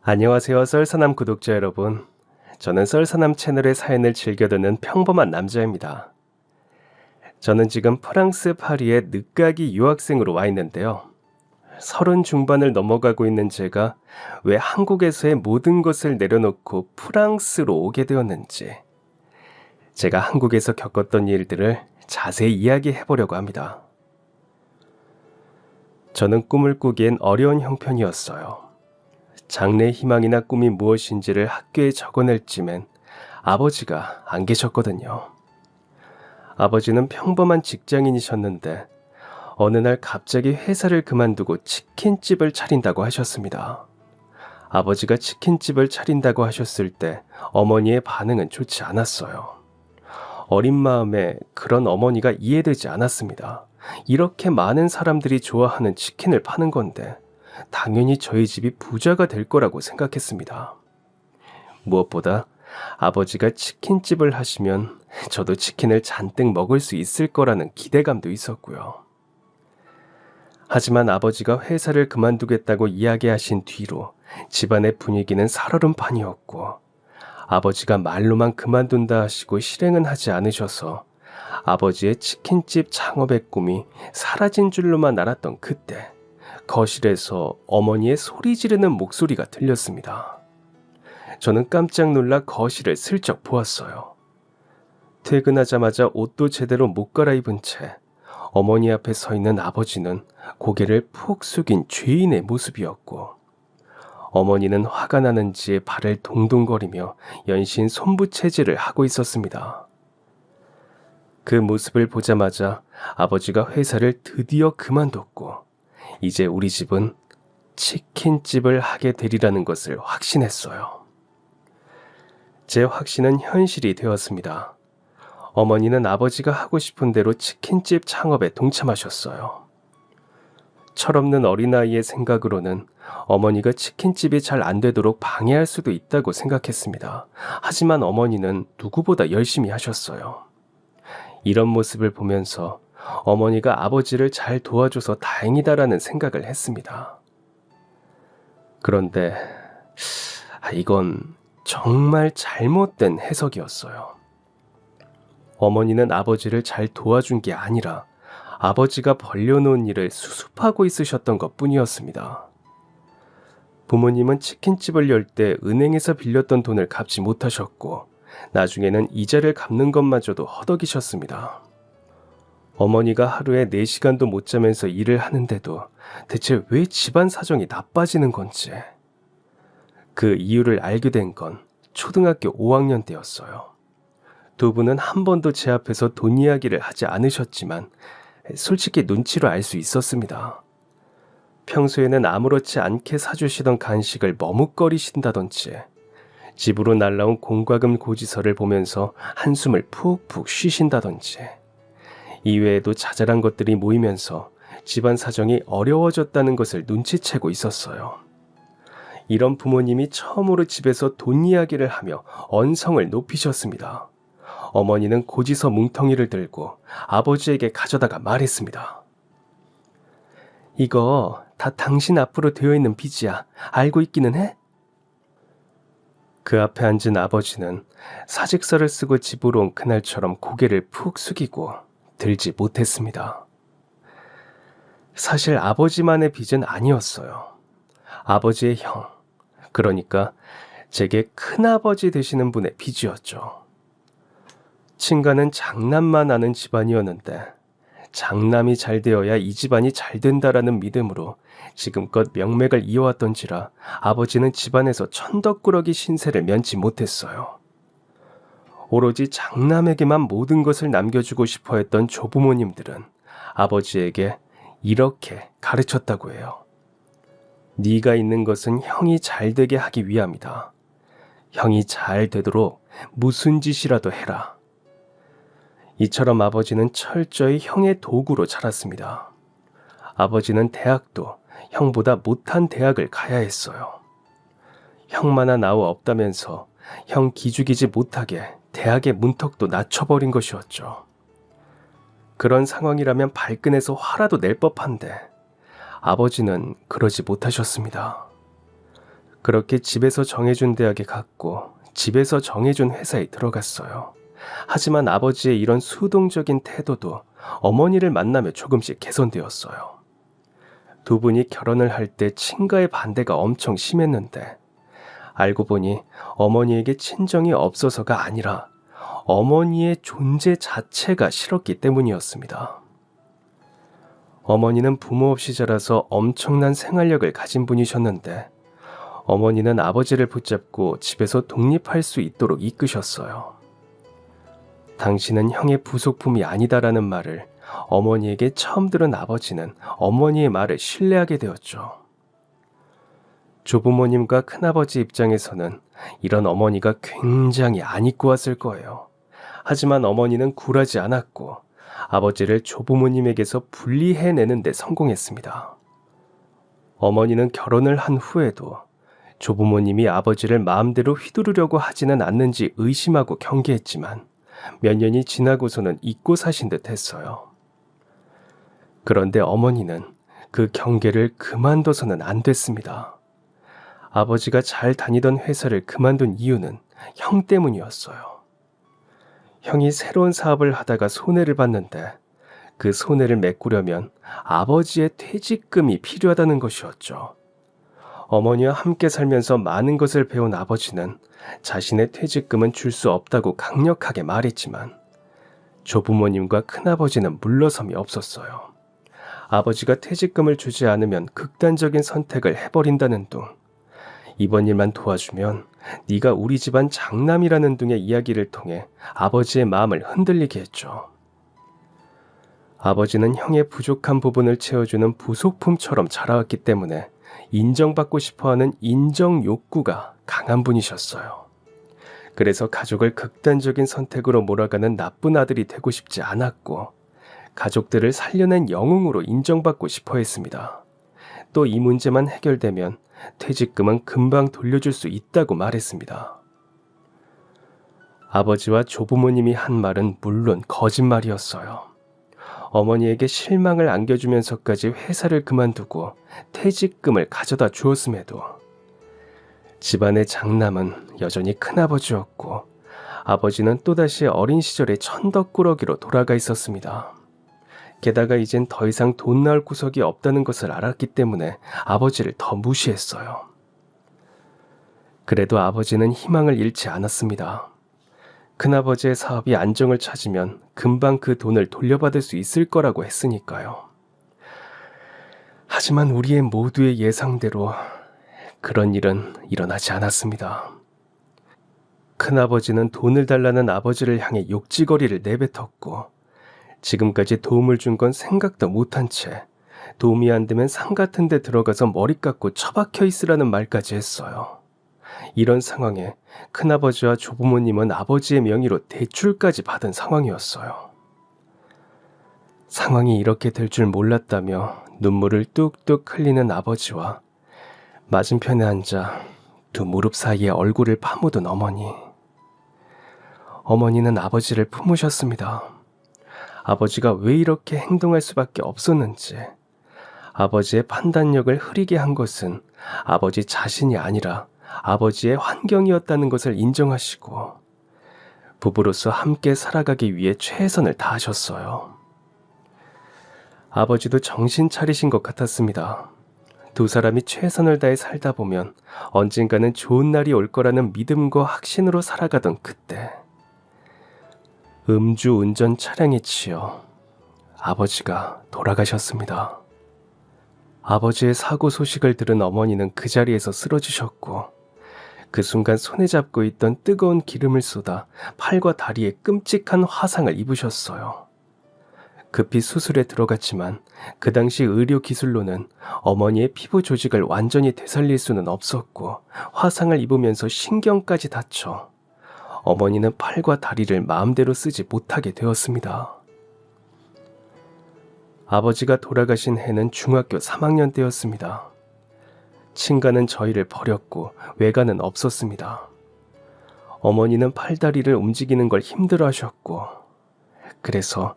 안녕하세요, 썰사남 구독자 여러분. 저는 썰사남 채널의 사연을 즐겨 듣는 평범한 남자입니다. 저는 지금 프랑스 파리에 늦가기 유학생으로 와 있는데요. 30 중반을 넘어가고 있는 제가 왜 한국에서의 모든 것을 내려놓고 프랑스로 오게 되었는지, 제가 한국에서 겪었던 일들을 자세히 이야기해 보려고 합니다. 저는 꿈을 꾸기엔 어려운 형편이었어요. 장래의 희망이나 꿈이 무엇인지를 학교에 적어낼 쯤엔 아버지가 안 계셨거든요. 아버지는 평범한 직장인이셨는데 어느 날 갑자기 회사를 그만두고 치킨집을 차린다고 하셨습니다. 아버지가 치킨집을 차린다고 하셨을 때 어머니의 반응은 좋지 않았어요. 어린 마음에 그런 어머니가 이해되지 않았습니다. 이렇게 많은 사람들이 좋아하는 치킨을 파는 건데 당연히 저희 집이 부자가 될 거라고 생각했습니다. 무엇보다 아버지가 치킨집을 하시면 저도 치킨을 잔뜩 먹을 수 있을 거라는 기대감도 있었고요. 하지만 아버지가 회사를 그만두겠다고 이야기하신 뒤로 집안의 분위기는 살얼음판이었고, 아버지가 말로만 그만둔다 하시고 실행은 하지 않으셔서 아버지의 치킨집 창업의 꿈이 사라진 줄로만 알았던 그때, 거실에서 어머니의 소리 지르는 목소리가 들렸습니다. 저는 깜짝 놀라 거실을 슬쩍 보았어요. 퇴근하자마자 옷도 제대로 못 갈아입은 채 어머니 앞에 서 있는 아버지는 고개를 푹 숙인 죄인의 모습이었고, 어머니는 화가 나는지 발을 동동거리며 연신 손부채질을 하고 있었습니다. 그 모습을 보자마자 아버지가 회사를 드디어 그만뒀고 이제 우리 집은 치킨집을 하게 되리라는 것을 확신했어요. 제 확신은 현실이 되었습니다. 어머니는 아버지가 하고 싶은 대로 치킨집 창업에 동참하셨어요. 철없는 어린아이의 생각으로는 어머니가 치킨집이 잘 안 되도록 방해할 수도 있다고 생각했습니다. 하지만 어머니는 누구보다 열심히 하셨어요. 이런 모습을 보면서 어머니가 아버지를 잘 도와줘서 다행이다라는 생각을 했습니다. 그런데 이건 정말 잘못된 해석이었어요. 어머니는 아버지를 잘 도와준 게 아니라 아버지가 벌려놓은 일을 수습하고 있으셨던 것뿐이었습니다. 부모님은 치킨집을 열 때 은행에서 빌렸던 돈을 갚지 못하셨고, 나중에는 이자를 갚는 것마저도 허덕이셨습니다. 어머니가 하루에 4시간도 못 자면서 일을 하는데도 대체 왜 집안 사정이 나빠지는 건지, 그 이유를 알게 된 건 초등학교 5학년 때였어요. 두 분은 한 번도 제 앞에서 돈 이야기를 하지 않으셨지만 솔직히 눈치로 알 수 있었습니다. 평소에는 아무렇지 않게 사주시던 간식을 머뭇거리신다든지, 집으로 날라온 공과금 고지서를 보면서 한숨을 푹푹 쉬신다든지, 이외에도 자잘한 것들이 모이면서 집안 사정이 어려워졌다는 것을 눈치채고 있었어요. 이런 부모님이 처음으로 집에서 돈 이야기를 하며 언성을 높이셨습니다. 어머니는 고지서 뭉텅이를 들고 아버지에게 가져다가 말했습니다. 이거 다 당신 앞으로 되어 있는 빚이야. 알고 있기는 해? 그 앞에 앉은 아버지는 사직서를 쓰고 집으로 온 그날처럼 고개를 푹 숙이고 들지 못했습니다. 사실 아버지만의 빚은 아니었어요. 아버지의 형, 그러니까 제게 큰아버지 되시는 분의 빚이었죠. 친가는 장남만 아는 집안이었는데 장남이 잘 되어야 이 집안이 잘 된다라는 믿음으로 지금껏 명맥을 이어왔던지라 아버지는 집안에서 천덕꾸러기 신세를 면치 못했어요. 오로지 장남에게만 모든 것을 남겨주고 싶어 했던 조부모님들은 아버지에게 이렇게 가르쳤다고 해요. 네가 있는 것은 형이 잘 되게 하기 위함이다. 형이 잘 되도록 무슨 짓이라도 해라. 이처럼 아버지는 철저히 형의 도구로 자랐습니다. 아버지는 대학도 형보다 못한 대학을 가야 했어요. 형만한 아우 없다면서 형 기죽이지 못하게 대학의 문턱도 낮춰버린 것이었죠. 그런 상황이라면 발끈해서 화라도 낼 법한데 아버지는 그러지 못하셨습니다. 그렇게 집에서 정해준 대학에 갔고 집에서 정해준 회사에 들어갔어요. 하지만 아버지의 이런 수동적인 태도도 어머니를 만나며 조금씩 개선되었어요. 두 분이 결혼을 할 때 친가의 반대가 엄청 심했는데 알고 보니 어머니에게 친정이 없어서가 아니라 어머니의 존재 자체가 싫었기 때문이었습니다. 어머니는 부모 없이 자라서 엄청난 생활력을 가진 분이셨는데 어머니는 아버지를 붙잡고 집에서 독립할 수 있도록 이끄셨어요. 당신은 형의 부속품이 아니다라는 말을 어머니에게 처음 들은 아버지는 어머니의 말을 신뢰하게 되었죠. 조부모님과 큰아버지 입장에서는 이런 어머니가 굉장히 안 입고 왔을 거예요. 하지만 어머니는 굴하지 않았고 아버지를 조부모님에게서 분리해내는 데 성공했습니다. 어머니는 결혼을 한 후에도 조부모님이 아버지를 마음대로 휘두르려고 하지는 않는지 의심하고 경계했지만 몇 년이 지나고서는 잊고 사신 듯 했어요. 그런데 어머니는 그 경계를 그만둬서는 안 됐습니다. 아버지가 잘 다니던 회사를 그만둔 이유는 형 때문이었어요. 형이 새로운 사업을 하다가 손해를 봤는데 그 손해를 메꾸려면 아버지의 퇴직금이 필요하다는 것이었죠. 어머니와 함께 살면서 많은 것을 배운 아버지는 자신의 퇴직금은 줄 수 없다고 강력하게 말했지만 조부모님과 큰아버지는 물러섬이 없었어요. 아버지가 퇴직금을 주지 않으면 극단적인 선택을 해버린다는 둥, 이번 일만 도와주면 네가 우리 집안 장남이라는 등의 이야기를 통해 아버지의 마음을 흔들리게 했죠. 아버지는 형의 부족한 부분을 채워주는 부속품처럼 자라왔기 때문에 인정받고 싶어하는 인정 욕구가 강한 분이셨어요. 그래서 가족을 극단적인 선택으로 몰아가는 나쁜 아들이 되고 싶지 않았고 가족들을 살려낸 영웅으로 인정받고 싶어 했습니다. 또 이 문제만 해결되면 퇴직금은 금방 돌려줄 수 있다고 말했습니다. 아버지와 조부모님이 한 말은 물론 거짓말이었어요. 어머니에게 실망을 안겨주면서까지 회사를 그만두고 퇴직금을 가져다 주었음에도 집안의 장남은 여전히 큰아버지였고 아버지는 또다시 어린 시절의 천덕꾸러기로 돌아가 있었습니다. 게다가 이젠 더 이상 돈 나올 구석이 없다는 것을 알았기 때문에 아버지를 더 무시했어요. 그래도 아버지는 희망을 잃지 않았습니다. 큰아버지의 사업이 안정을 찾으면 금방 그 돈을 돌려받을 수 있을 거라고 했으니까요. 하지만 우리의 모두의 예상대로 그런 일은 일어나지 않았습니다. 큰아버지는 돈을 달라는 아버지를 향해 욕지거리를 내뱉었고 지금까지 도움을 준 건 생각도 못한 채 도움이 안 되면 산 같은 데 들어가서 머리 깎고 처박혀 있으라는 말까지 했어요. 이런 상황에 큰아버지와 조부모님은 아버지의 명의로 대출까지 받은 상황이었어요. 상황이 이렇게 될 줄 몰랐다며 눈물을 뚝뚝 흘리는 아버지와 맞은편에 앉아 두 무릎 사이에 얼굴을 파묻은 어머니. 어머니는 아버지를 품으셨습니다. 아버지가 왜 이렇게 행동할 수밖에 없었는지, 아버지의 판단력을 흐리게 한 것은 아버지 자신이 아니라 아버지의 환경이었다는 것을 인정하시고 부부로서 함께 살아가기 위해 최선을 다하셨어요. 아버지도 정신 차리신 것 같았습니다. 두 사람이 최선을 다해 살다 보면 언젠가는 좋은 날이 올 거라는 믿음과 확신으로 살아가던 그때 음주운전 차량에 치여 아버지가 돌아가셨습니다. 아버지의 사고 소식을 들은 어머니는 그 자리에서 쓰러지셨고 그 순간 손에 잡고 있던 뜨거운 기름을 쏟아 팔과 다리에 끔찍한 화상을 입으셨어요. 급히 수술에 들어갔지만 그 당시 의료 기술로는 어머니의 피부 조직을 완전히 되살릴 수는 없었고 화상을 입으면서 신경까지 다쳐 어머니는 팔과 다리를 마음대로 쓰지 못하게 되었습니다. 아버지가 돌아가신 해는 중학교 3학년 때였습니다. 친가는 저희를 버렸고 외가는 없었습니다. 어머니는 팔다리를 움직이는 걸 힘들어하셨고 그래서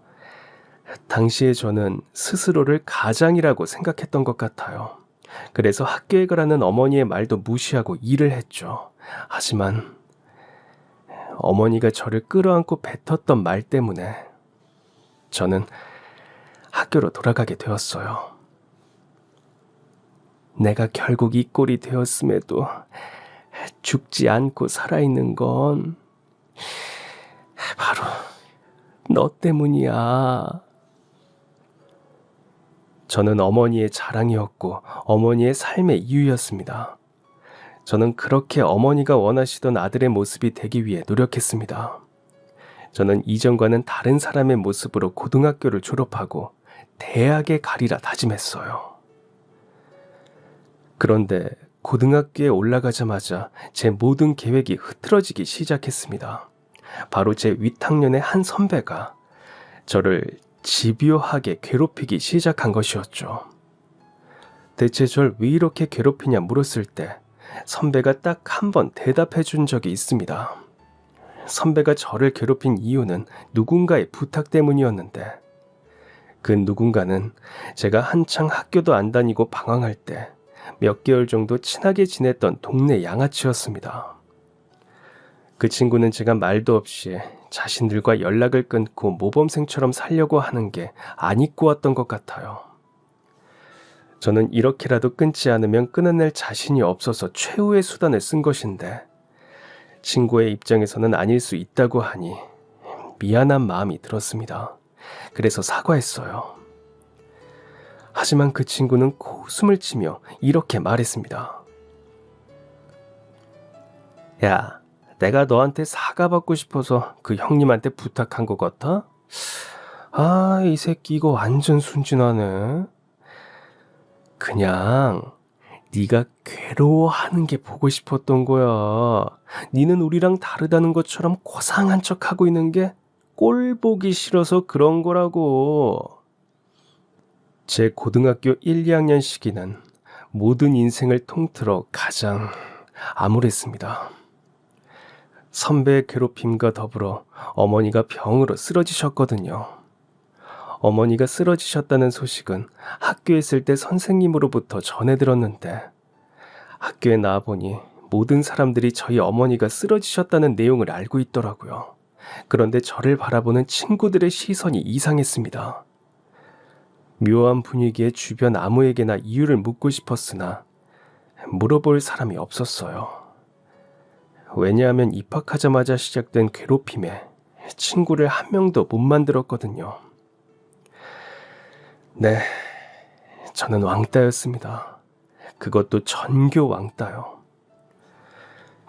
당시에 저는 스스로를 가장이라고 생각했던 것 같아요. 그래서 학교에 가라는 어머니의 말도 무시하고 일을 했죠. 하지만 어머니가 저를 끌어안고 뱉었던 말 때문에 저는 학교로 돌아가게 되었어요. 내가 결국 이 꼴이 되었음에도 죽지 않고 살아있는 건 바로 너 때문이야. 저는 어머니의 자랑이었고 어머니의 삶의 이유였습니다. 저는 그렇게 어머니가 원하시던 아들의 모습이 되기 위해 노력했습니다. 저는 이전과는 다른 사람의 모습으로 고등학교를 졸업하고 대학에 가리라 다짐했어요. 그런데 고등학교에 올라가자마자 제 모든 계획이 흐트러지기 시작했습니다. 바로 제 윗학년의 한 선배가 저를 집요하게 괴롭히기 시작한 것이었죠. 대체 절 왜 이렇게 괴롭히냐 물었을 때 선배가 딱 한 번 대답해 준 적이 있습니다. 선배가 저를 괴롭힌 이유는 누군가의 부탁 때문이었는데 그 누군가는 제가 한창 학교도 안 다니고 방황할 때 몇 개월 정도 친하게 지냈던 동네 양아치였습니다. 그 친구는 제가 말도 없이 자신들과 연락을 끊고 모범생처럼 살려고 하는 게 안 잊고 왔던 것 같아요. 저는 이렇게라도 끊지 않으면 끊어낼 자신이 없어서 최후의 수단을 쓴 것인데 친구의 입장에서는 아닐 수 있다고 하니 미안한 마음이 들었습니다. 그래서 사과했어요. 하지만 그 친구는 코웃음을 치며 이렇게 말했습니다. 야, 내가 너한테 사과받고 싶어서 그 형님한테 부탁한 것 같아? 아, 이 새끼 이거 완전 순진하네. 그냥 네가 괴로워하는 게 보고 싶었던 거야. 니는 우리랑 다르다는 것처럼 고상한 척하고 있는 게 꼴 보기 싫어서 그런 거라고. 제 고등학교 1, 2학년 시기는 모든 인생을 통틀어 가장 암울했습니다. 선배의 괴롭힘과 더불어 어머니가 병으로 쓰러지셨거든요. 어머니가 쓰러지셨다는 소식은 학교에 있을 때 선생님으로부터 전해 들었는데 학교에 나와보니 모든 사람들이 저희 어머니가 쓰러지셨다는 내용을 알고 있더라고요. 그런데 저를 바라보는 친구들의 시선이 이상했습니다. 묘한 분위기에 주변 아무에게나 이유를 묻고 싶었으나 물어볼 사람이 없었어요. 왜냐하면 입학하자마자 시작된 괴롭힘에 친구를 한 명도 못 만들었거든요. 네, 저는 왕따였습니다. 그것도 전교 왕따요.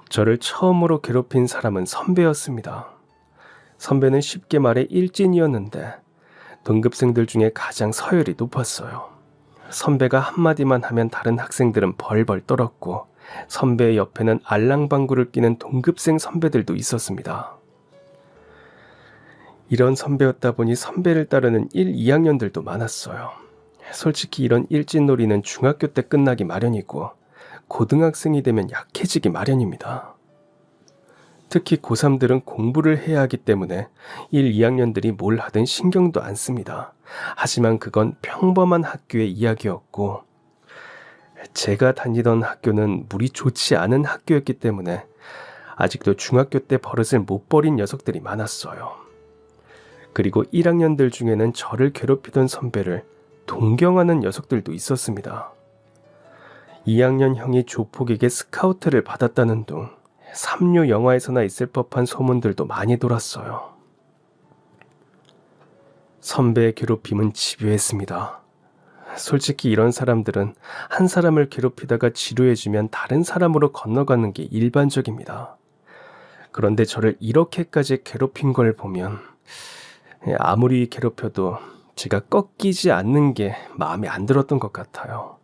저를 처음으로 괴롭힌 사람은 선배였습니다. 선배는 쉽게 말해 일진이었는데 동급생들 중에 가장 서열이 높았어요. 선배가 한마디만 하면 다른 학생들은 벌벌 떨었고 선배의 옆에는 알랑방구를 끼는 동급생 선배들도 있었습니다. 이런 선배였다 보니 선배를 따르는 1, 2학년들도 많았어요. 솔직히 이런 일진놀이는 중학교 때 끝나기 마련이고 고등학생이 되면 약해지기 마련입니다. 특히 고3들은 공부를 해야 하기 때문에 1, 2학년들이 뭘 하든 신경도 안 씁니다. 하지만 그건 평범한 학교의 이야기였고 제가 다니던 학교는 물이 좋지 않은 학교였기 때문에 아직도 중학교 때 버릇을 못 버린 녀석들이 많았어요. 그리고 1학년들 중에는 저를 괴롭히던 선배를 동경하는 녀석들도 있었습니다. 2학년 형이 조폭에게 스카우트를 받았다는 둥 삼류 영화에서나 있을 법한 소문들도 많이 돌았어요. 선배의 괴롭힘은 집요했습니다. 솔직히 이런 사람들은 한 사람을 괴롭히다가 지루해지면 다른 사람으로 건너가는 게 일반적입니다. 그런데 저를 이렇게까지 괴롭힌 걸 보면 아무리 괴롭혀도 제가 꺾이지 않는 게 마음에 안 들었던 것 같아요.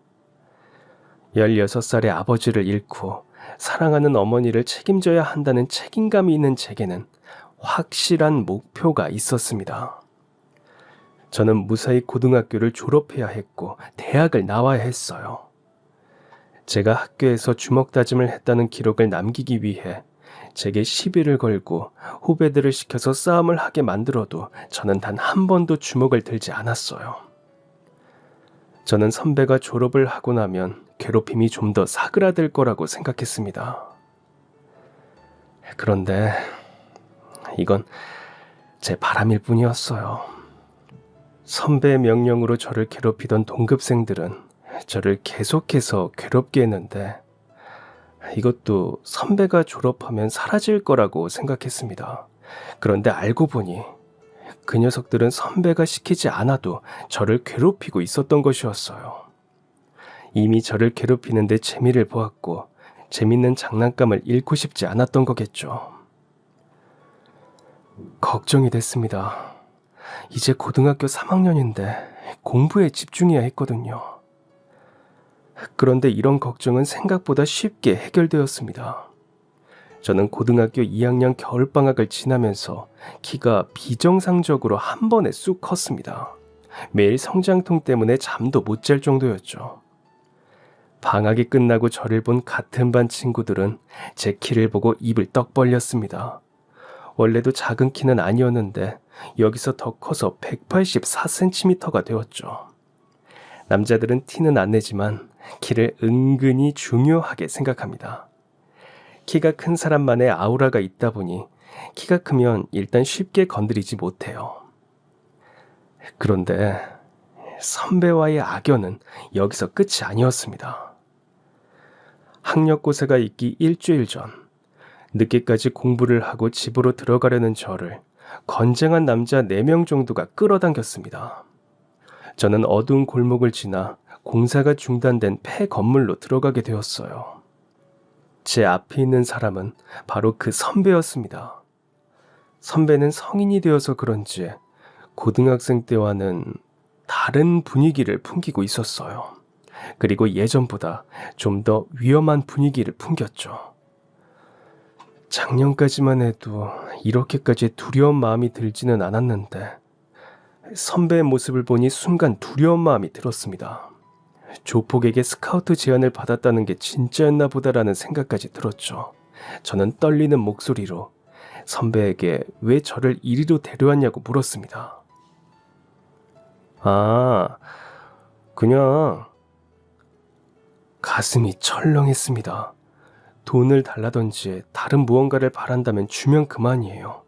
16살의 아버지를 잃고 사랑하는 어머니를 책임져야 한다는 책임감이 있는 제게는 확실한 목표가 있었습니다. 저는 무사히 고등학교를 졸업해야 했고 대학을 나와야 했어요. 제가 학교에서 주먹다짐을 했다는 기록을 남기기 위해 제게 시비를 걸고 후배들을 시켜서 싸움을 하게 만들어도 저는 단 한 번도 주먹을 들지 않았어요. 저는 선배가 졸업을 하고 나면 괴롭힘이 좀 더 사그라들 거라고 생각했습니다. 그런데 이건 제 바람일 뿐이었어요. 선배의 명령으로 저를 괴롭히던 동급생들은 저를 계속해서 괴롭게 했는데 이것도 선배가 졸업하면 사라질 거라고 생각했습니다. 그런데 알고 보니 그 녀석들은 선배가 시키지 않아도 저를 괴롭히고 있었던 것이었어요. 이미 저를 괴롭히는데 재미를 보았고 재밌는 장난감을 잃고 싶지 않았던 거겠죠. 걱정이 됐습니다. 이제 고등학교 3학년인데 공부에 집중해야 했거든요. 그런데 이런 걱정은 생각보다 쉽게 해결되었습니다. 저는 고등학교 2학년 겨울방학을 지나면서 키가 비정상적으로 한 번에 쑥 컸습니다. 매일 성장통 때문에 잠도 못 잘 정도였죠. 방학이 끝나고 저를 본 같은 반 친구들은 제 키를 보고 입을 떡 벌렸습니다. 원래도 작은 키는 아니었는데 여기서 더 커서 184cm가 되었죠. 남자들은 티는 안 내지만 키를 은근히 중요하게 생각합니다. 키가 큰 사람만의 아우라가 있다 보니 키가 크면 일단 쉽게 건드리지 못해요. 그런데 선배와의 악연은 여기서 끝이 아니었습니다. 학력고사가 있기 일주일 전, 늦게까지 공부를 하고 집으로 들어가려는 저를 건장한 남자 4명 정도가 끌어당겼습니다. 저는 어두운 골목을 지나 공사가 중단된 폐 건물로 들어가게 되었어요. 제 앞에 있는 사람은 바로 그 선배였습니다. 선배는 성인이 되어서 그런지 고등학생 때와는 다른 분위기를 풍기고 있었어요. 그리고 예전보다 좀 더 위험한 분위기를 풍겼죠. 작년까지만 해도 이렇게까지 두려운 마음이 들지는 않았는데 선배의 모습을 보니 순간 두려운 마음이 들었습니다. 조폭에게 스카우트 제안을 받았다는 게 진짜였나 보다라는 생각까지 들었죠. 저는 떨리는 목소리로 선배에게 왜 저를 이리로 데려왔냐고 물었습니다. 그냥 가슴이 철렁했습니다. 돈을 달라든지 다른 무언가를 바란다면 주면 그만이에요.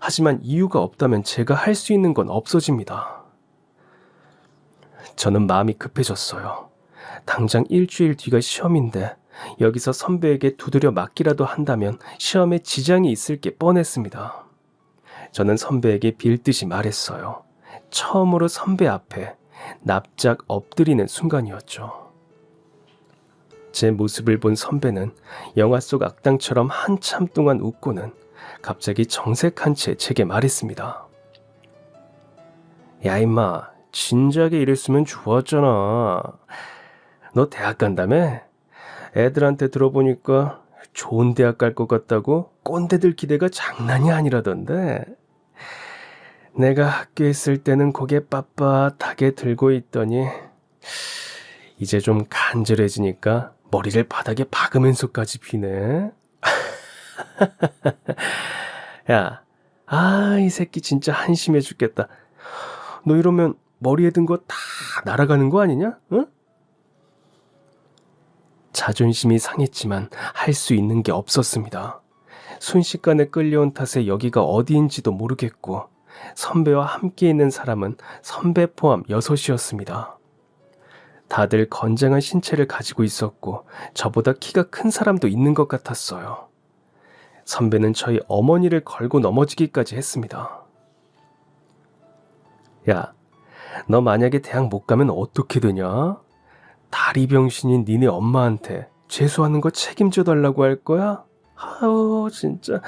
하지만 이유가 없다면 제가 할 수 있는 건 없어집니다. 저는 마음이 급해졌어요. 당장 일주일 뒤가 시험인데 여기서 선배에게 두드려 맞기라도 한다면 시험에 지장이 있을 게 뻔했습니다. 저는 선배에게 빌듯이 말했어요. 처음으로 선배 앞에 납작 엎드리는 순간이었죠. 제 모습을 본 선배는 영화 속 악당처럼 한참 동안 웃고는 갑자기 정색한 채 제게 말했습니다. 야 임마, 진작에 이랬으면 좋았잖아. 너 대학 간다며? 애들한테 들어보니까 좋은 대학 갈 것 같다고 꼰대들 기대가 장난이 아니라던데. 내가 학교에 있을 때는 고개 빳빳하게 들고 있더니 이제 좀 간절해지니까 머리를 바닥에 박으면서까지 비네. 야, 이 새끼 진짜 한심해 죽겠다. 너 이러면 머리에 든 거 다 날아가는 거 아니냐? 응? 자존심이 상했지만 할 수 있는 게 없었습니다. 순식간에 끌려온 탓에 여기가 어디인지도 모르겠고 선배와 함께 있는 사람은 선배 포함 6이었습니다. 다들 건장한 신체를 가지고 있었고 저보다 키가 큰 사람도 있는 것 같았어요. 선배는 저희 어머니를 걸고 넘어지기까지 했습니다. 야, 너 만약에 대학 못 가면 어떻게 되냐? 다리병신인 니네 엄마한테 재수하는 거 책임져 달라고 할 거야? 아우 진짜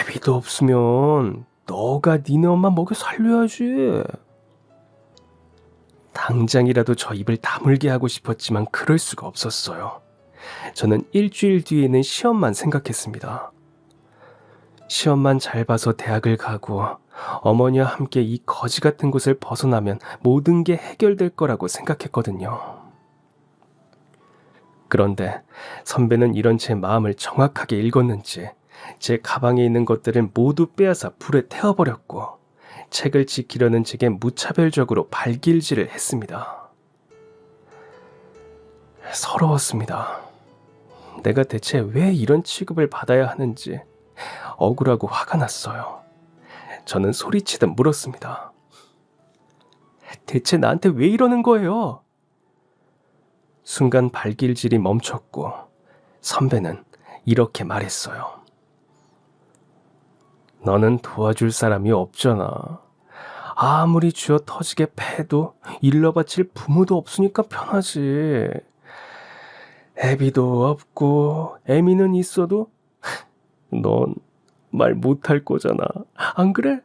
애비도 없으면 너가 니네 엄마 먹여 살려야지. 당장이라도 저 입을 다물게 하고 싶었지만 그럴 수가 없었어요. 저는 일주일 뒤에는 시험만 생각했습니다. 시험만 잘 봐서 대학을 가고 어머니와 함께 이 거지 같은 곳을 벗어나면 모든 게 해결될 거라고 생각했거든요. 그런데 선배는 이런 제 마음을 정확하게 읽었는지 제 가방에 있는 것들을 모두 빼앗아 불에 태워버렸고 책을 지키려는 제게 무차별적으로 발길질을 했습니다. 서러웠습니다. 내가 대체 왜 이런 취급을 받아야 하는지 억울하고 화가 났어요. 저는 소리치듯 물었습니다. 대체 나한테 왜 이러는 거예요? 순간 발길질이 멈췄고 선배는 이렇게 말했어요. 너는 도와줄 사람이 없잖아. 아무리 쥐어 터지게 패도 일러 바칠 부모도 없으니까 편하지. 애비도 없고 애미는 있어도 넌 말 못할 거잖아. 안 그래?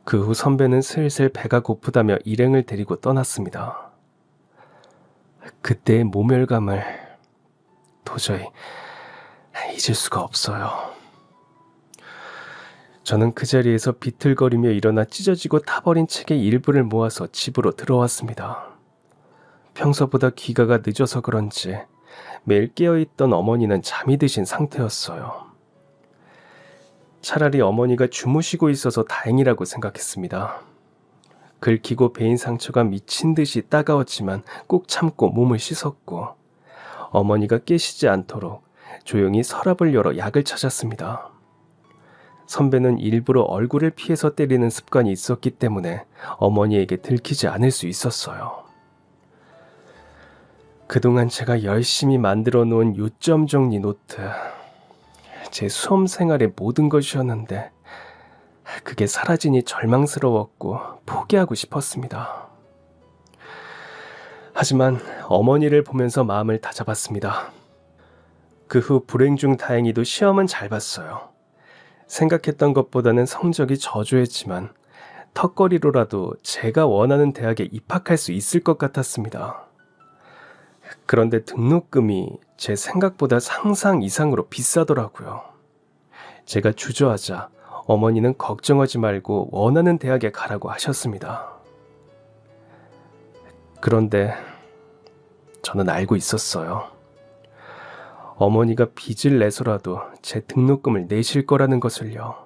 그 후 선배는 슬슬 배가 고프다며 일행을 데리고 떠났습니다. 그때의 모멸감을 도저히 잊을 수가 없어요. 저는 그 자리에서 비틀거리며 일어나 찢어지고 타버린 책의 일부를 모아서 집으로 들어왔습니다. 평소보다 귀가가 늦어서 그런지 매일 깨어있던 어머니는 잠이 드신 상태였어요. 차라리 어머니가 주무시고 있어서 다행이라고 생각했습니다. 긁히고 베인 상처가 미친 듯이 따가웠지만 꼭 참고 몸을 씻었고 어머니가 깨시지 않도록 조용히 서랍을 열어 약을 찾았습니다. 선배는 일부러 얼굴을 피해서 때리는 습관이 있었기 때문에 어머니에게 들키지 않을 수 있었어요. 그동안 제가 열심히 만들어 놓은 요점 정리 노트, 제 수험 생활의 모든 것이었는데 그게 사라지니 절망스러웠고 포기하고 싶었습니다. 하지만 어머니를 보면서 마음을 다잡았습니다. 그 후 불행 중 다행히도 시험은 잘 봤어요. 생각했던 것보다는 성적이 저조했지만 턱걸이로라도 제가 원하는 대학에 입학할 수 있을 것 같았습니다. 그런데 등록금이 제 생각보다 상상 이상으로 비싸더라고요. 제가 주저하자 어머니는 걱정하지 말고 원하는 대학에 가라고 하셨습니다. 그런데 저는 알고 있었어요. 어머니가 빚을 내서라도 제 등록금을 내실 거라는 것을요.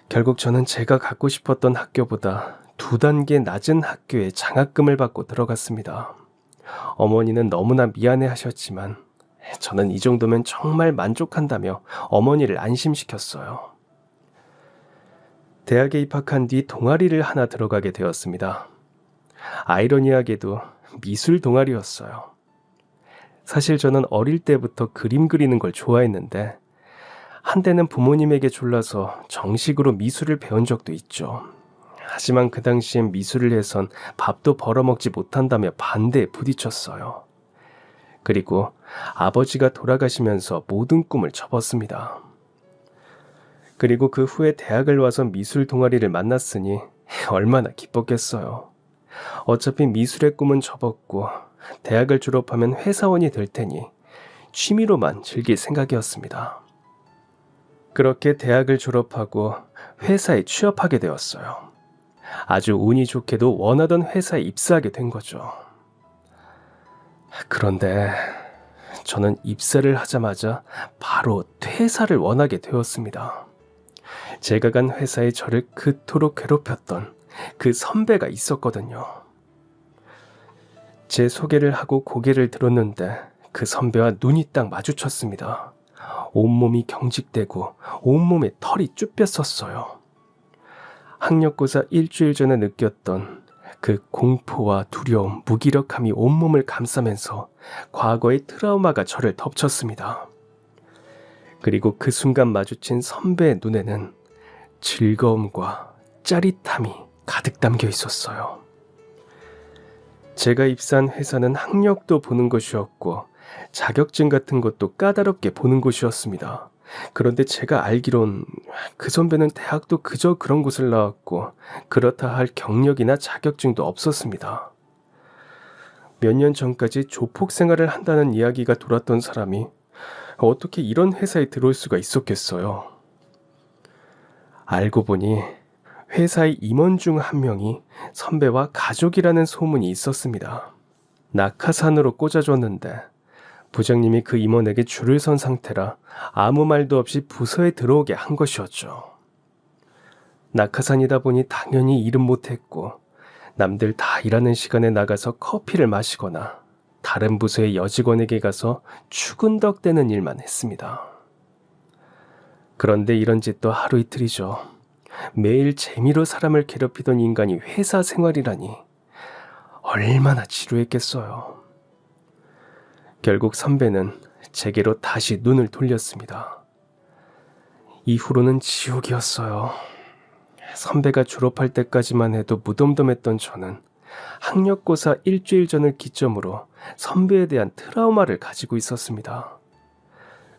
결국 저는 제가 갖고 싶었던 학교보다 2단계 낮은 학교에 장학금을 받고 들어갔습니다. 어머니는 너무나 미안해 하셨지만 저는 이 정도면 정말 만족한다며 어머니를 안심시켰어요. 대학에 입학한 뒤 동아리를 하나 들어가게 되었습니다. 아이러니하게도 미술 동아리였어요. 사실 저는 어릴 때부터 그림 그리는 걸 좋아했는데 한때는 부모님에게 졸라서 정식으로 미술을 배운 적도 있죠. 하지만 그 당시엔 미술을 해선 밥도 벌어먹지 못한다며 반대에 부딪혔어요. 그리고 아버지가 돌아가시면서 모든 꿈을 접었습니다. 그리고 그 후에 대학을 와서 미술 동아리를 만났으니 얼마나 기뻤겠어요. 어차피 미술의 꿈은 접었고 대학을 졸업하면 회사원이 될 테니 취미로만 즐길 생각이었습니다. 그렇게 대학을 졸업하고 회사에 취업하게 되었어요. 아주 운이 좋게도 원하던 회사에 입사하게 된 거죠. 그런데 저는 입사를 하자마자 바로 퇴사를 원하게 되었습니다. 제가 간 회사에 저를 그토록 괴롭혔던 그 선배가 있었거든요. 제 소개를 하고 고개를 들었는데 그 선배와 눈이 딱 마주쳤습니다. 온몸이 경직되고 온몸에 털이 쭈뼛었어요. 학력고사 일주일 전에 느꼈던 그 공포와 두려움, 무기력함이 온몸을 감싸면서 과거의 트라우마가 저를 덮쳤습니다. 그리고 그 순간 마주친 선배의 눈에는 즐거움과 짜릿함이 가득 담겨 있었어요. 제가 입사한 회사는 학력도 보는 곳이었고 자격증 같은 것도 까다롭게 보는 곳이었습니다. 그런데 제가 알기론 그 선배는 대학도 그저 그런 곳을 나왔고 그렇다 할 경력이나 자격증도 없었습니다. 몇 년 전까지 조폭 생활을 한다는 이야기가 돌았던 사람이 어떻게 이런 회사에 들어올 수가 있었겠어요. 알고 보니 회사의 임원 중 한 명이 선배와 가족이라는 소문이 있었습니다. 낙하산으로 꽂아줬는데 부장님이 그 임원에게 줄을 선 상태라 아무 말도 없이 부서에 들어오게 한 것이었죠. 낙하산이다 보니 당연히 일은 못했고 남들 다 일하는 시간에 나가서 커피를 마시거나 다른 부서의 여직원에게 가서 추근덕대는 일만 했습니다. 그런데 이런 짓도 하루 이틀이죠. 매일 재미로 사람을 괴롭히던 인간이 회사 생활이라니 얼마나 지루했겠어요. 결국 선배는 제게로 다시 눈을 돌렸습니다. 이후로는 지옥이었어요. 선배가 졸업할 때까지만 해도 무덤덤했던 저는 학력고사 일주일 전을 기점으로 선배에 대한 트라우마를 가지고 있었습니다.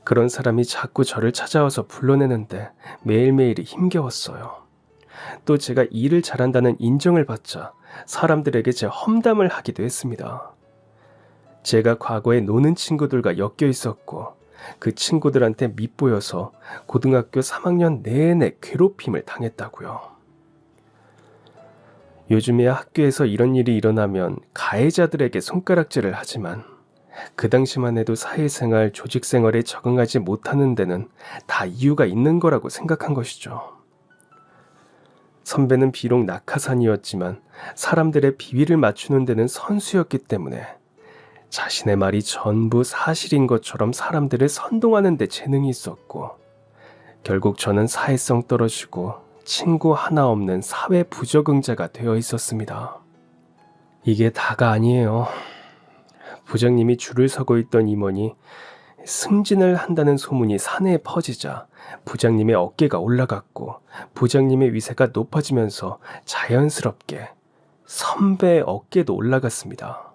그런 사람이 자꾸 저를 찾아와서 불러내는데 매일매일이 힘겨웠어요. 또 제가 일을 잘한다는 인정을 받자 사람들에게 제 험담을 하기도 했습니다. 제가 과거에 노는 친구들과 엮여 있었고 그 친구들한테 밉보여서 고등학교 3학년 내내 괴롭힘을 당했다고요. 요즘에 학교에서 이런 일이 일어나면 가해자들에게 손가락질을 하지만 그 당시만 해도 사회생활, 조직생활에 적응하지 못하는 데는 다 이유가 있는 거라고 생각한 것이죠. 선배는 비록 낙하산이었지만 사람들의 비위를 맞추는 데는 선수였기 때문에 자신의 말이 전부 사실인 것처럼 사람들을 선동하는 데 재능이 있었고 결국 저는 사회성 떨어지고 친구 하나 없는 사회 부적응자가 되어 있었습니다. 이게 다가 아니에요. 부장님이 줄을 서고 있던 임원이 승진을 한다는 소문이 사내에 퍼지자 부장님의 어깨가 올라갔고 부장님의 위세가 높아지면서 자연스럽게 선배의 어깨도 올라갔습니다.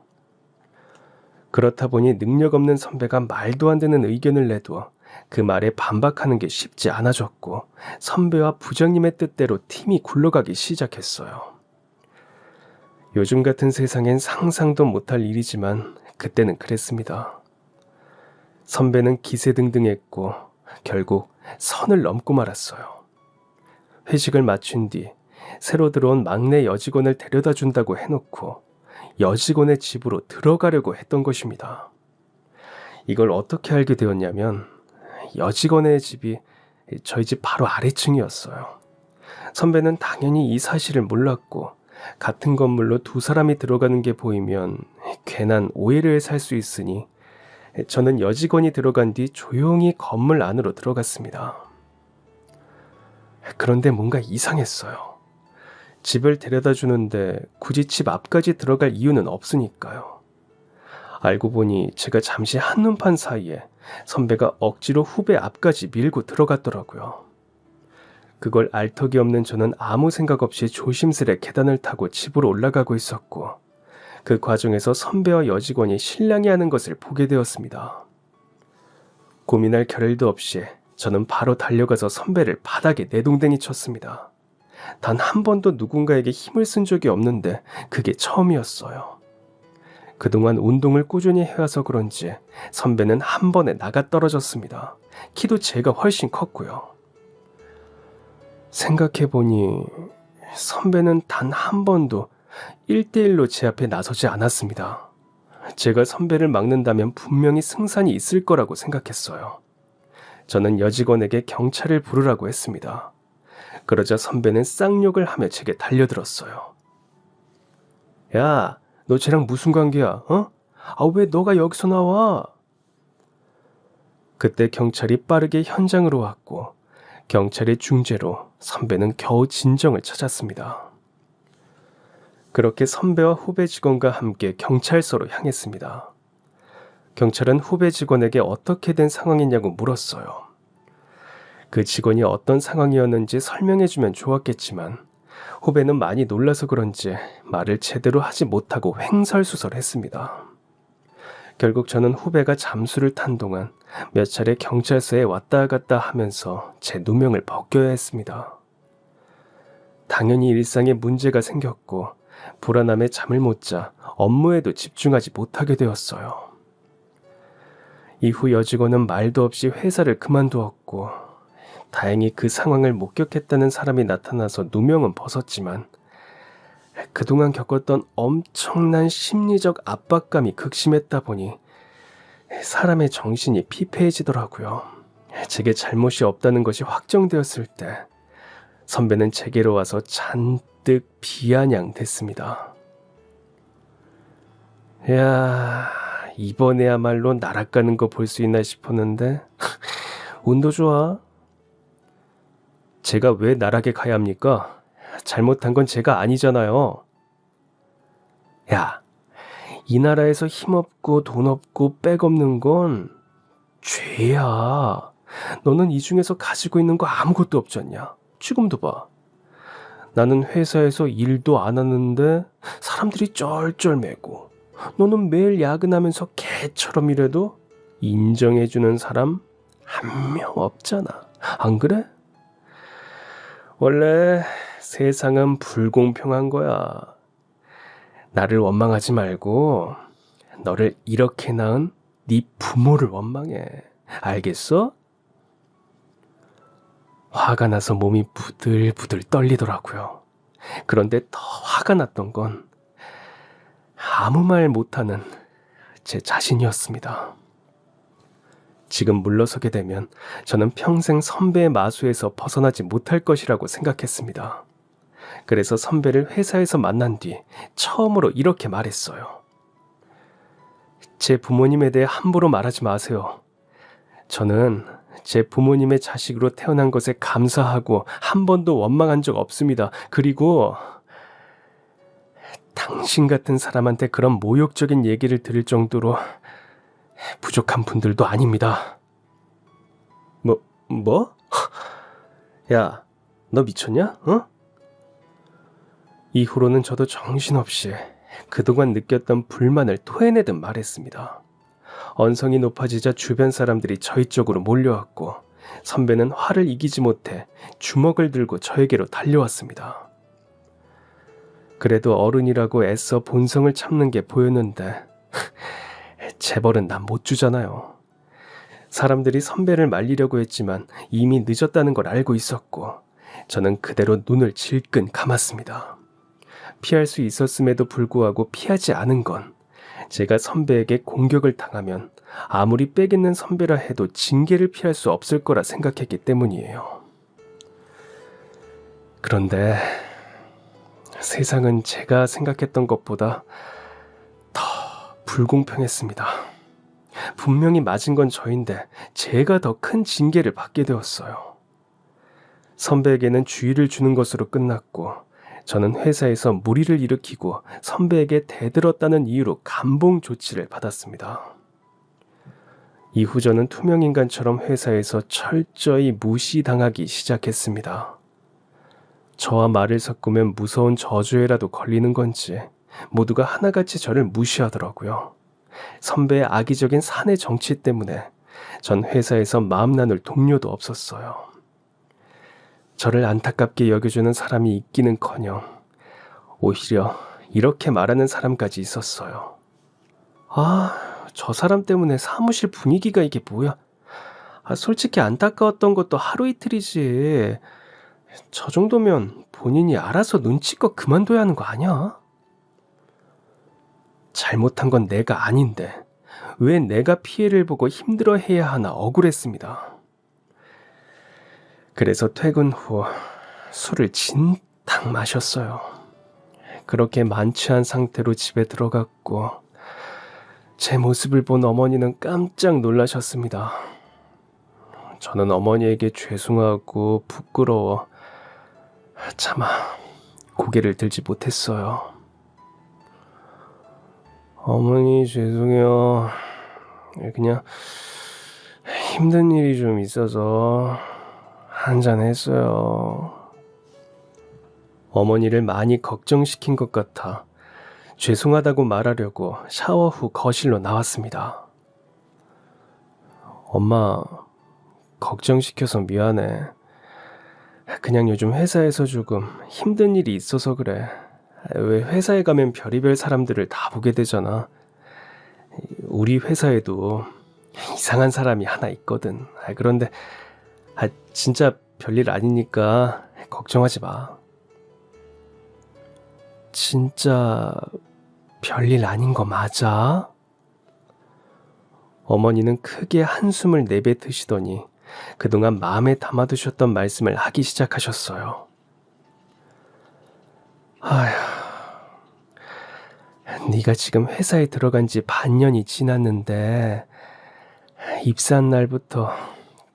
그렇다 보니 능력 없는 선배가 말도 안 되는 의견을 내도 그 말에 반박하는 게 쉽지 않아졌고 선배와 부장님의 뜻대로 팀이 굴러가기 시작했어요. 요즘 같은 세상엔 상상도 못할 일이지만 그때는 그랬습니다. 선배는 기세등등했고 결국 선을 넘고 말았어요. 회식을 마친 뒤 새로 들어온 막내 여직원을 데려다 준다고 해놓고 여직원의 집으로 들어가려고 했던 것입니다. 이걸 어떻게 알게 되었냐면 여직원의 집이 저희 집 바로 아래층이었어요. 선배는 당연히 이 사실을 몰랐고 같은 건물로 두 사람이 들어가는 게 보이면 괜한 오해를 살 수 있으니 저는 여직원이 들어간 뒤 조용히 건물 안으로 들어갔습니다. 그런데 뭔가 이상했어요. 집을 데려다 주는데 굳이 집 앞까지 들어갈 이유는 없으니까요. 알고 보니 제가 잠시 한눈판 사이에 선배가 억지로 후배 앞까지 밀고 들어갔더라고요. 그걸 알 턱이 없는 저는 아무 생각 없이 조심스레 계단을 타고 집으로 올라가고 있었고 그 과정에서 선배와 여직원이 실랑이 하는 것을 보게 되었습니다. 고민할 겨를도 없이 저는 바로 달려가서 선배를 바닥에 내동댕이 쳤습니다. 단 한 번도 누군가에게 힘을 쓴 적이 없는데 그게 처음이었어요. 그동안 운동을 꾸준히 해와서 그런지 선배는 한 번에 나가 떨어졌습니다. 키도 제가 훨씬 컸고요. 생각해보니 선배는 단 한 번도 1대1로 제 앞에 나서지 않았습니다. 제가 선배를 막는다면 분명히 승산이 있을 거라고 생각했어요. 저는 여직원에게 경찰을 부르라고 했습니다. 그러자 선배는 쌍욕을 하며 제게 달려들었어요. 야, 너 쟤랑 무슨 관계야? 왜 너가 여기서 나와? 그때 경찰이 빠르게 현장으로 왔고 경찰의 중재로 선배는 겨우 진정을 찾았습니다. 그렇게 선배와 후배 직원과 함께 경찰서로 향했습니다. 경찰은 후배 직원에게 어떻게 된 상황이냐고 물었어요. 그 직원이 어떤 상황이었는지 설명해주면 좋았겠지만 후배는 많이 놀라서 그런지 말을 제대로 하지 못하고 횡설수설했습니다. 결국 저는 후배가 잠수를 탄 동안 몇 차례 경찰서에 왔다 갔다 하면서 제 누명을 벗겨야 했습니다. 당연히 일상에 문제가 생겼고 불안함에 잠을 못 자 업무에도 집중하지 못하게 되었어요. 이후 여직원은 말도 없이 회사를 그만두었고 다행히 그 상황을 목격했다는 사람이 나타나서 누명은 벗었지만 그동안 겪었던 엄청난 심리적 압박감이 극심했다 보니 사람의 정신이 피폐해지더라고요. 제게 잘못이 없다는 것이 확정되었을 때 선배는 제게로 와서 잔뜩 비아냥댔습니다. 야, 이번에야말로 날아가는 거 볼 수 있나 싶었는데 운도 좋아. 제가 왜 나락에 가야 합니까? 잘못한 건 제가 아니잖아요. 야, 이 나라에서 힘없고 돈 없고 백 없는 건 죄야. 너는 이 중에서 가지고 있는 거 아무것도 없잖냐. 지금도 봐. 나는 회사에서 일도 안 하는데 사람들이 쩔쩔매고, 너는 매일 야근하면서 개처럼 일해도 인정해주는 사람 한 명 없잖아. 안 그래? 원래 세상은 불공평한 거야. 나를 원망하지 말고 너를 이렇게 낳은 네 부모를 원망해. 알겠어? 화가 나서 몸이 부들부들 떨리더라고요. 그런데 더 화가 났던 건 아무 말 못하는 제 자신이었습니다. 지금 물러서게 되면 저는 평생 선배의 마수에서 벗어나지 못할 것이라고 생각했습니다. 그래서 선배를 회사에서 만난 뒤 처음으로 이렇게 말했어요. 제 부모님에 대해 함부로 말하지 마세요. 저는 제 부모님의 자식으로 태어난 것에 감사하고 한 번도 원망한 적 없습니다. 그리고 당신 같은 사람한테 그런 모욕적인 얘기를 들을 정도로 부족한 분들도 아닙니다. 뭐? 야, 너 미쳤냐? 어? 이후로는 저도 정신없이 그동안 느꼈던 불만을 토해내듯 말했습니다. 언성이 높아지자 주변 사람들이 저희 쪽으로 몰려왔고, 선배는 화를 이기지 못해 주먹을 들고 저에게로 달려왔습니다. 그래도 어른이라고 애써 본성을 참는 게 보였는데 재벌은 난 못 주잖아요. 사람들이 선배를 말리려고 했지만 이미 늦었다는 걸 알고 있었고, 저는 그대로 눈을 질끈 감았습니다. 피할 수 있었음에도 불구하고 피하지 않은 건 제가 선배에게 공격을 당하면 아무리 빽 있는 선배라 해도 징계를 피할 수 없을 거라 생각했기 때문이에요. 그런데 세상은 제가 생각했던 것보다 더 불공평했습니다. 분명히 맞은 건 저인데 제가 더 큰 징계를 받게 되었어요. 선배에게는 주의를 주는 것으로 끝났고, 저는 회사에서 물의를 일으키고 선배에게 대들었다는 이유로 감봉 조치를 받았습니다. 이후 저는 투명인간처럼 회사에서 철저히 무시당하기 시작했습니다. 저와 말을 섞으면 무서운 저주에라도 걸리는 건지 모두가 하나같이 저를 무시하더라고요. 선배의 악의적인 사내 정치 때문에 전 회사에서 마음 나눌 동료도 없었어요. 저를 안타깝게 여겨주는 사람이 있기는커녕 오히려 이렇게 말하는 사람까지 있었어요. 저 사람 때문에 사무실 분위기가 이게 뭐야? 솔직히 안타까웠던 것도 하루 이틀이지. 저 정도면 본인이 알아서 눈치껏 그만둬야 하는 거 아니야? 잘못한 건 내가 아닌데 왜 내가 피해를 보고 힘들어해야 하나 억울했습니다. 그래서 퇴근 후 술을 진탕 마셨어요. 그렇게 만취한 상태로 집에 들어갔고, 제 모습을 본 어머니는 깜짝 놀라셨습니다. 저는 어머니에게 죄송하고 부끄러워 차마 고개를 들지 못했어요. 어머니 죄송해요. 그냥 힘든 일이 좀 있어서 한잔 했어요. 어머니를 많이 걱정시킨 것 같아 죄송하다고 말하려고 샤워 후 거실로 나왔습니다. 엄마, 걱정시켜서 미안해. 그냥 요즘 회사에서 조금 힘든 일이 있어서 그래. 왜 회사에 가면 별의별 사람들을 다 보게 되잖아. 우리 회사에도 이상한 사람이 하나 있거든. 그런데 진짜 별일 아니니까 걱정하지 마. 진짜 별일 아닌 거 맞아? 어머니는 크게 한숨을 내뱉으시더니 그동안 마음에 담아두셨던 말씀을 하기 시작하셨어요. 네가 지금 회사에 들어간 지 반년이 지났는데 입사한 날부터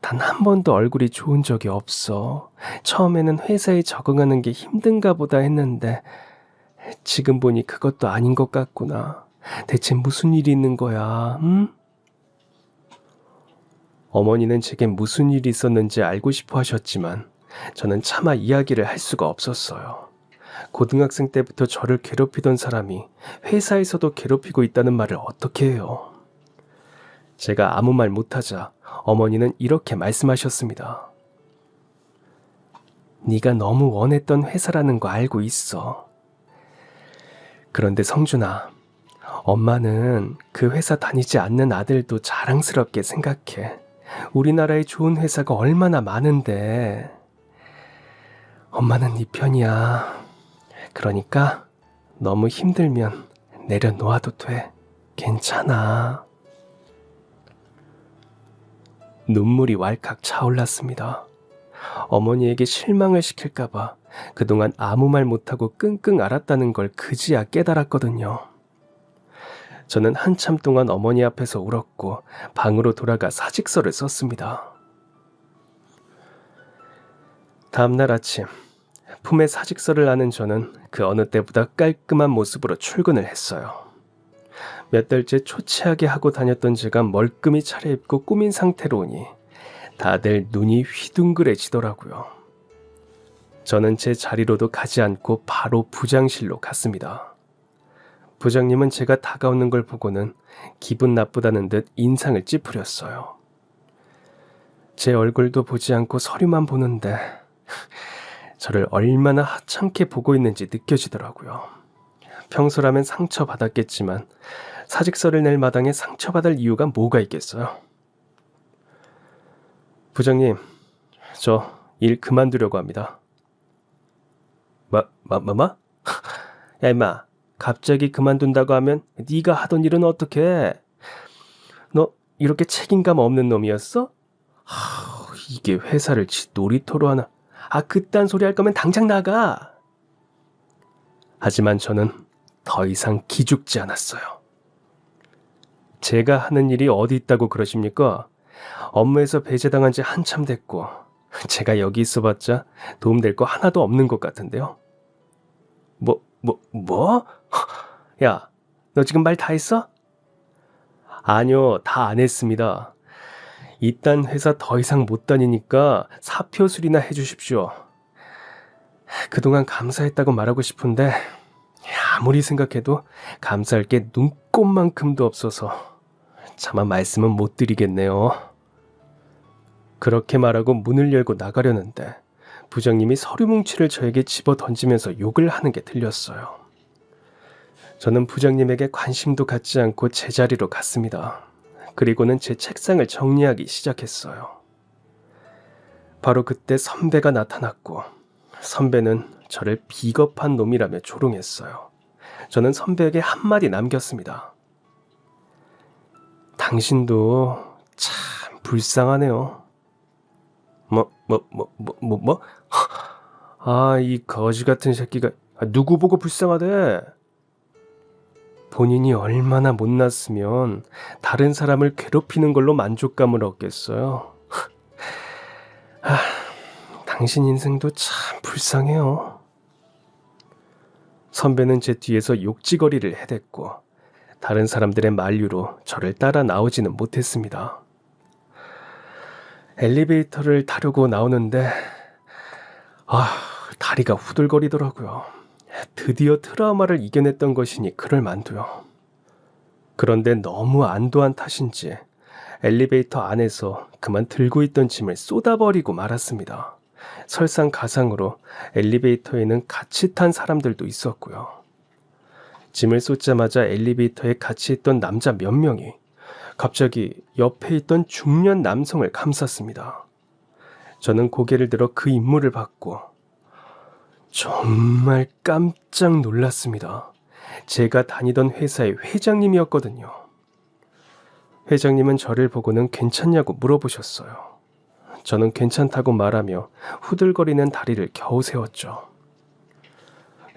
단 한 번도 얼굴이 좋은 적이 없어. 처음에는 회사에 적응하는 게 힘든가 보다 했는데 지금 보니 그것도 아닌 것 같구나. 대체 무슨 일이 있는 거야, 응? 어머니는 제게 무슨 일이 있었는지 알고 싶어 하셨지만 저는 차마 이야기를 할 수가 없었어요. 고등학생 때부터 저를 괴롭히던 사람이 회사에서도 괴롭히고 있다는 말을 어떻게 해요? 제가 아무 말 못하자 어머니는 이렇게 말씀하셨습니다. 네가 너무 원했던 회사라는 거 알고 있어. 그런데 성준아, 엄마는 그 회사 다니지 않는 아들도 자랑스럽게 생각해. 우리나라에 좋은 회사가 얼마나 많은데. 엄마는 네 편이야. 그러니까 너무 힘들면 내려놓아도 돼. 괜찮아. 눈물이 왈칵 차올랐습니다. 어머니에게 실망을 시킬까봐 그동안 아무 말 못하고 끙끙 앓았다는 걸 그제야 깨달았거든요. 저는 한참 동안 어머니 앞에서 울었고 방으로 돌아가 사직서를 썼습니다. 다음날 아침, 품에 사직서를 안은 저는 그 어느 때보다 깔끔한 모습으로 출근을 했어요. 몇 달째 초췌하게 하고 다녔던 제가 멀끔히 차려입고 꾸민 상태로 오니 다들 눈이 휘둥그레지더라고요. 저는 제 자리로도 가지 않고 바로 부장실로 갔습니다. 부장님은 제가 다가오는 걸 보고는 기분 나쁘다는 듯 인상을 찌푸렸어요. 제 얼굴도 보지 않고 서류만 보는데 저를 얼마나 하찮게 보고 있는지 느껴지더라고요. 평소라면 상처받았겠지만 사직서를 낼 마당에 상처받을 이유가 뭐가 있겠어요? 부장님, 저 일 그만두려고 합니다. 뭐? 야 임마, 갑자기 그만둔다고 하면 네가 하던 일은 어떡해? 너 이렇게 책임감 없는 놈이었어? 이게 회사를 지 놀이터로 하나? 그딴 소리 할 거면 당장 나가! 하지만 저는 더 이상 기죽지 않았어요. 제가 하는 일이 어디 있다고 그러십니까? 업무에서 배제당한 지 한참 됐고 제가 여기 있어봤자 도움될 거 하나도 없는 것 같은데요. 뭐? 야, 너 지금 말 다 했어? 아니요, 다 안 했습니다. 이딴 회사 더 이상 못 다니니까 사표 수리나 해주십시오. 그동안 감사했다고 말하고 싶은데 아무리 생각해도 감사할 게 눈꼽만큼도 없어서 차마 말씀은 못 드리겠네요. 그렇게 말하고 문을 열고 나가려는데 부장님이 서류 뭉치를 저에게 집어 던지면서 욕을 하는 게 들렸어요. 저는 부장님에게 관심도 갖지 않고 제자리로 갔습니다. 그리고는 제 책상을 정리하기 시작했어요. 바로 그때 선배가 나타났고 선배는 저를 비겁한 놈이라며 조롱했어요. 저는 선배에게 한마디 남겼습니다. 당신도 참 불쌍하네요. 뭐? 이 거지 같은 새끼가 누구 보고 불쌍하대? 본인이 얼마나 못났으면 다른 사람을 괴롭히는 걸로 만족감을 얻겠어요. 당신 인생도 참 불쌍해요. 선배는 제 뒤에서 욕지거리를 해댔고 다른 사람들의 만류로 저를 따라 나오지는 못했습니다. 엘리베이터를 타려고 나오는데 다리가 후들거리더라고요. 드디어 트라우마를 이겨냈던 것이니 그럴 만도요. 그런데 너무 안도한 탓인지 엘리베이터 안에서 그만 들고 있던 짐을 쏟아버리고 말았습니다. 설상가상으로 엘리베이터에는 같이 탄 사람들도 있었고요. 짐을 쏟자마자 엘리베이터에 같이 있던 남자 몇 명이 갑자기 옆에 있던 중년 남성을 감쌌습니다. 저는 고개를 들어 그 인물을 봤고 정말 깜짝 놀랐습니다. 제가 다니던 회사의 회장님이었거든요. 회장님은 저를 보고는 괜찮냐고 물어보셨어요. 저는 괜찮다고 말하며 후들거리는 다리를 겨우 세웠죠.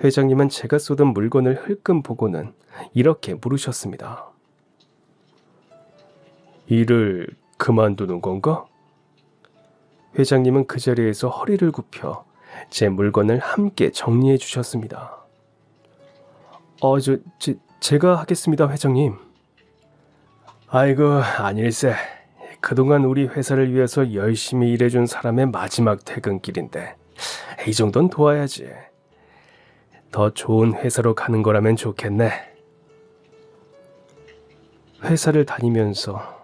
회장님은 제가 쏟은 물건을 흘끔 보고는 이렇게 물으셨습니다. 일을 그만두는 건가? 회장님은 그 자리에서 허리를 굽혀 제 물건을 함께 정리해 주셨습니다. 제가 하겠습니다, 회장님. 아이고, 아닐세. 그동안 우리 회사를 위해서 열심히 일해준 사람의 마지막 퇴근길인데 이 정도는 도와야지. 더 좋은 회사로 가는 거라면 좋겠네. 회사를 다니면서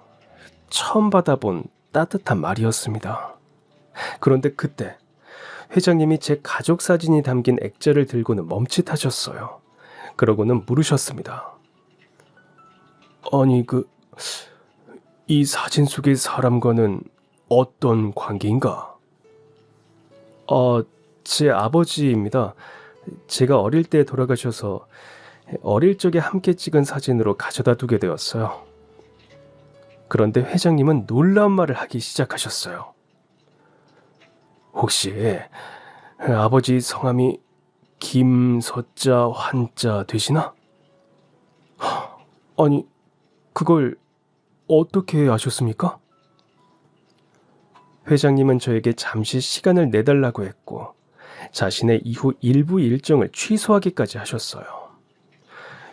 처음 받아본 따뜻한 말이었습니다. 그런데 그때 회장님이 제 가족 사진이 담긴 액자를 들고는 멈칫하셨어요. 그러고는 물으셨습니다. 아니, 이 사진 속의 사람과는 어떤 관계인가? 제 아버지입니다. 제가 어릴 때 돌아가셔서 어릴 적에 함께 찍은 사진으로 가져다 두게 되었어요. 그런데 회장님은 놀라운 말을 하기 시작하셨어요. 혹시 아버지 성함이 김서자 환자 되시나? 아니, 그걸 어떻게 아셨습니까? 회장님은 저에게 잠시 시간을 내달라고 했고 자신의 이후 일부 일정을 취소하기까지 하셨어요.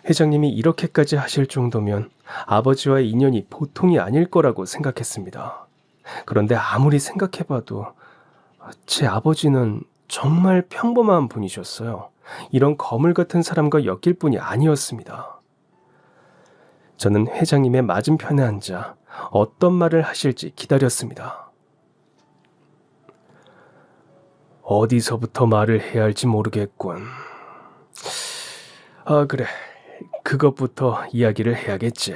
회장님이 이렇게까지 하실 정도면 아버지와의 인연이 보통이 아닐 거라고 생각했습니다. 그런데 아무리 생각해봐도 제 아버지는 정말 평범한 분이셨어요. 이런 거물 같은 사람과 엮일 분이 아니었습니다. 저는 회장님의 맞은편에 앉아 어떤 말을 하실지 기다렸습니다. 어디서부터 말을 해야 할지 모르겠군. 그래. 그것부터 이야기를 해야겠지.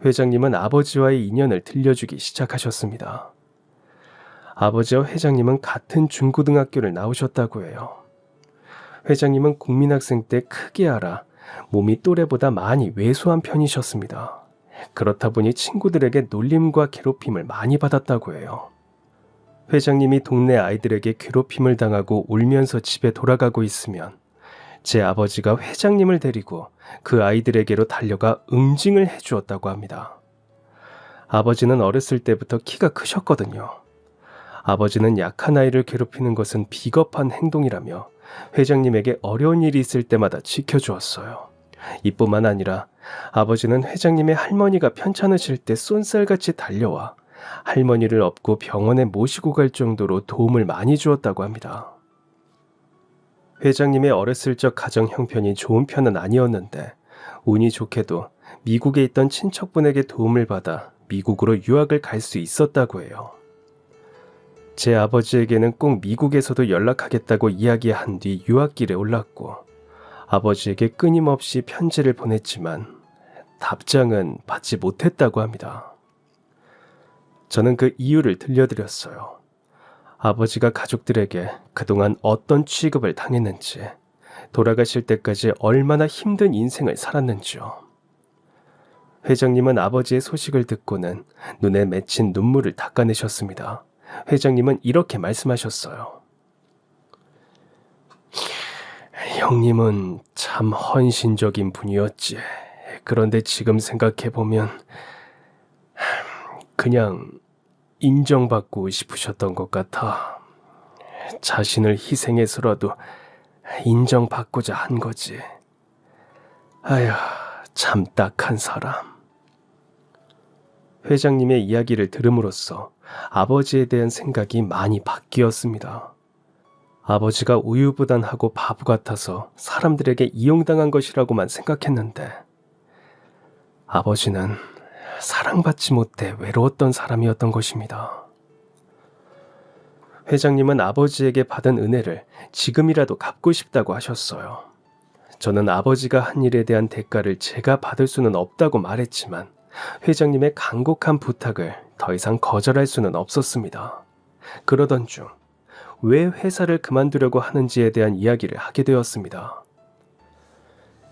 회장님은 아버지와의 인연을 들려주기 시작하셨습니다. 아버지와 회장님은 같은 중고등학교를 나오셨다고 해요. 회장님은 국민학생 때 크게 알아 몸이 또래보다 많이 왜소한 편이셨습니다. 그렇다 보니 친구들에게 놀림과 괴롭힘을 많이 받았다고 해요. 회장님이 동네 아이들에게 괴롭힘을 당하고 울면서 집에 돌아가고 있으면 제 아버지가 회장님을 데리고 그 아이들에게로 달려가 응징을 해주었다고 합니다. 아버지는 어렸을 때부터 키가 크셨거든요. 아버지는 약한 아이를 괴롭히는 것은 비겁한 행동이라며 회장님에게 어려운 일이 있을 때마다 지켜주었어요. 이뿐만 아니라 아버지는 회장님의 할머니가 편찮으실 때 쏜살같이 달려와 할머니를 업고 병원에 모시고 갈 정도로 도움을 많이 주었다고 합니다. 회장님의 어렸을 적 가정 형편이 좋은 편은 아니었는데 운이 좋게도 미국에 있던 친척분에게 도움을 받아 미국으로 유학을 갈 수 있었다고 해요. 제 아버지에게는 꼭 미국에서도 연락하겠다고 이야기한 뒤 유학길에 올랐고 아버지에게 끊임없이 편지를 보냈지만 답장은 받지 못했다고 합니다. 저는 그 이유를 들려드렸어요. 아버지가 가족들에게 그동안 어떤 취급을 당했는지, 돌아가실 때까지 얼마나 힘든 인생을 살았는지요. 회장님은 아버지의 소식을 듣고는 눈에 맺힌 눈물을 닦아내셨습니다. 회장님은 이렇게 말씀하셨어요. 형님은 참 헌신적인 분이었지. 그런데 지금 생각해보면 그냥 인정받고 싶으셨던 것 같아. 자신을 희생해서라도 인정받고자 한 거지. 아휴, 참 딱한 사람. 회장님의 이야기를 들음으로써 아버지에 대한 생각이 많이 바뀌었습니다. 아버지가 우유부단하고 바보 같아서 사람들에게 이용당한 것이라고만 생각했는데 아버지는 사랑받지 못해 외로웠던 사람이었던 것입니다. 회장님은 아버지에게 받은 은혜를 지금이라도 갚고 싶다고 하셨어요. 저는 아버지가 한 일에 대한 대가를 제가 받을 수는 없다고 말했지만 회장님의 간곡한 부탁을 더 이상 거절할 수는 없었습니다. 그러던 중 왜 회사를 그만두려고 하는지에 대한 이야기를 하게 되었습니다.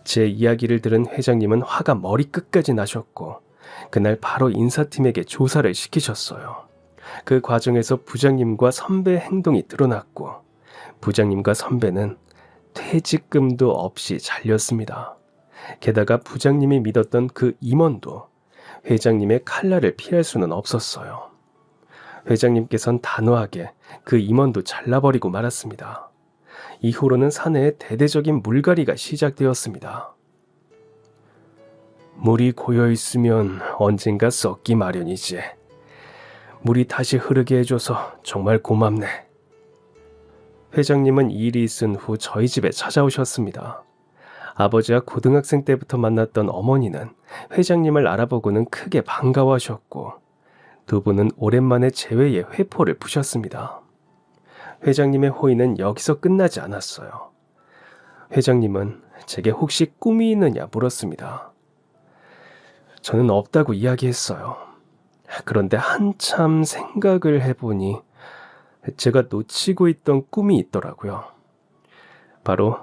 제 이야기를 들은 회장님은 화가 머리끝까지 나셨고 그날 바로 인사팀에게 조사를 시키셨어요. 그 과정에서 부장님과 선배 행동이 드러났고 부장님과 선배는 퇴직금도 없이 잘렸습니다. 게다가 부장님이 믿었던 그 임원도 회장님의 칼날을 피할 수는 없었어요. 회장님께선 단호하게 그 임원도 잘라버리고 말았습니다. 이후로는 사내에 대대적인 물갈이가 시작되었습니다. 물이 고여있으면 언젠가 썩기 마련이지. 물이 다시 흐르게 해줘서 정말 고맙네. 회장님은 일이 있은 후 저희 집에 찾아오셨습니다. 아버지와 고등학생 때부터 만났던 어머니는 회장님을 알아보고는 크게 반가워하셨고 두 분은 오랜만에 재회의 회포를 푸셨습니다. 회장님의 호의는 여기서 끝나지 않았어요. 회장님은 제게 혹시 꿈이 있느냐 물었습니다. 저는 없다고 이야기했어요. 그런데 한참 생각을 해보니 제가 놓치고 있던 꿈이 있더라고요. 바로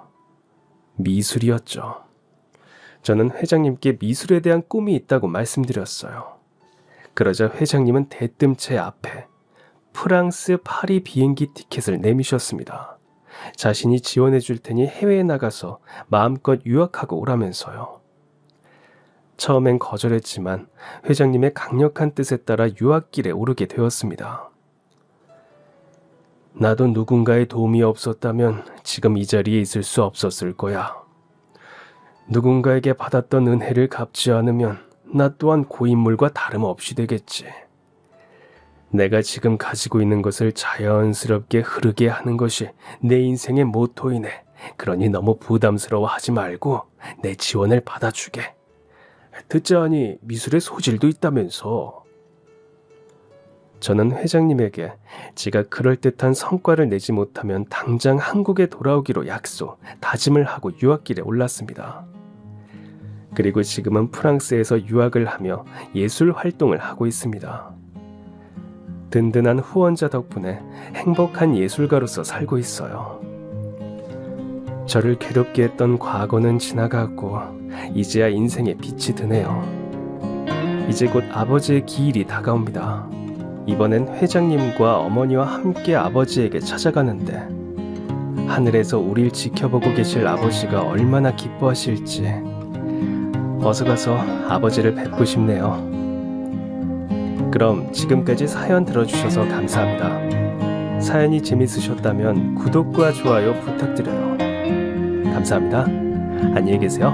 미술이었죠. 저는 회장님께 미술에 대한 꿈이 있다고 말씀드렸어요. 그러자 회장님은 대뜸 제 앞에 프랑스 파리 비행기 티켓을 내미셨습니다. 자신이 지원해 줄 테니 해외에 나가서 마음껏 유학하고 오라면서요. 처음엔 거절했지만 회장님의 강력한 뜻에 따라 유학길에 오르게 되었습니다. 나도 누군가의 도움이 없었다면 지금 이 자리에 있을 수 없었을 거야. 누군가에게 받았던 은혜를 갚지 않으면 나 또한 고인물과 다름없이 되겠지. 내가 지금 가지고 있는 것을 자연스럽게 흐르게 하는 것이 내 인생의 모토이네. 그러니 너무 부담스러워하지 말고 내 지원을 받아주게. 듣자 하니 미술에 소질도 있다면서. 저는 회장님에게 제가 그럴듯한 성과를 내지 못하면 당장 한국에 돌아오기로 다짐을 하고 유학길에 올랐습니다. 그리고 지금은 프랑스에서 유학을 하며 예술 활동을 하고 있습니다. 든든한 후원자 덕분에 행복한 예술가로서 살고 있어요. 저를 괴롭게 했던 과거는 지나가고 이제야 인생에 빛이 드네요. 이제 곧 아버지의 기일이 다가옵니다. 이번엔 회장님과 어머니와 함께 아버지에게 찾아가는데 하늘에서 우릴 지켜보고 계실 아버지가 얼마나 기뻐하실지 어서 가서 아버지를 뵙고 싶네요. 그럼 지금까지 사연 들어주셔서 감사합니다. 사연이 재밌으셨다면 구독과 좋아요 부탁드려요. 감사합니다. 안녕히 계세요.